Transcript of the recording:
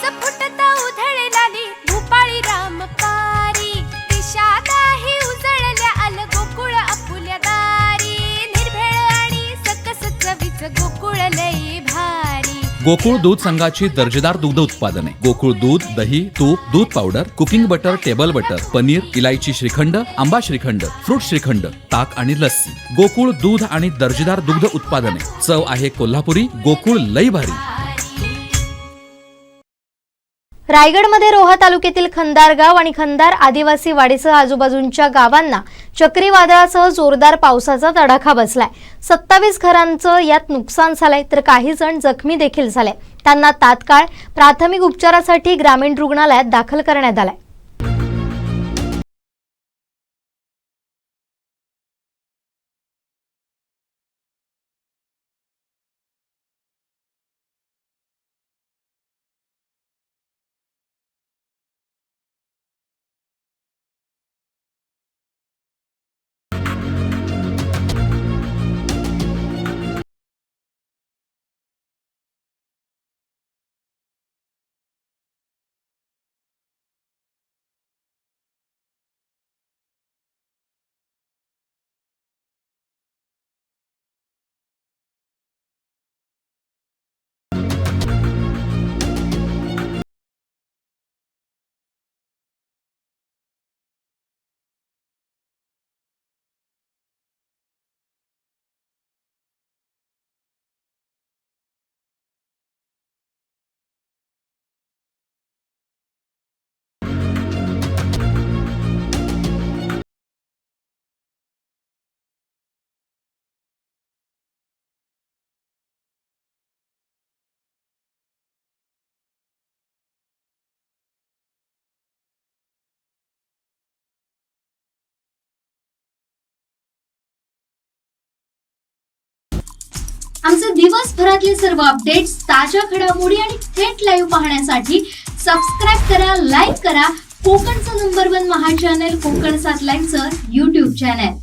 रस फुटता उधळलाली भूपाळी रामपारी दिशादाही उजळल्या आल गोकुळ आपुल्या दारी निर्भेळ आणि सकस चवीच गोकुळ लई भारी। गोकुळ दूध संघाची दर्जेदार दुग्ध उत्पादने गोकुळ दूध, दही, तूप, दूध powder, cooking butter, table butter, paneer, इलायची श्रीखंड, आंबा श्रीखंड, फ्रूट श्रीखंड, ताक आणि लस्सी। गोकुळ दूध आणि दर्जेदार दुग्ध उत्पादने, चव आहे कोल्हापुरी, गोकुळ लई भारी। रायगडमध्ये रोहा तालुक्यातील खंदार गाव आणि खंदार आदिवासी वाडीसह आजूबाजूंच्या गावांना चक्रीवादळासह जोरदार पावसाचा तडाखा बसलाय। 27 घरांचं यात नुकसान झालंय तर काही जण जखमी देखील झाले। त्यांना तात्काळ प्राथमिक उपचारासाठी ग्रामीण रुग्णालयात दाखल करण्यात आलंय। आमचे दिवसभरातले सर्व अपडेट्स, ताज्या घडामोडी आणि थेट लाईव्ह पाहण्यासाठी सबस्क्राईब करा, लाईक करा कोकणचं नंबर 1 महा चॅनल कोकण 7 लाईव्हचं YouTube चॅनल।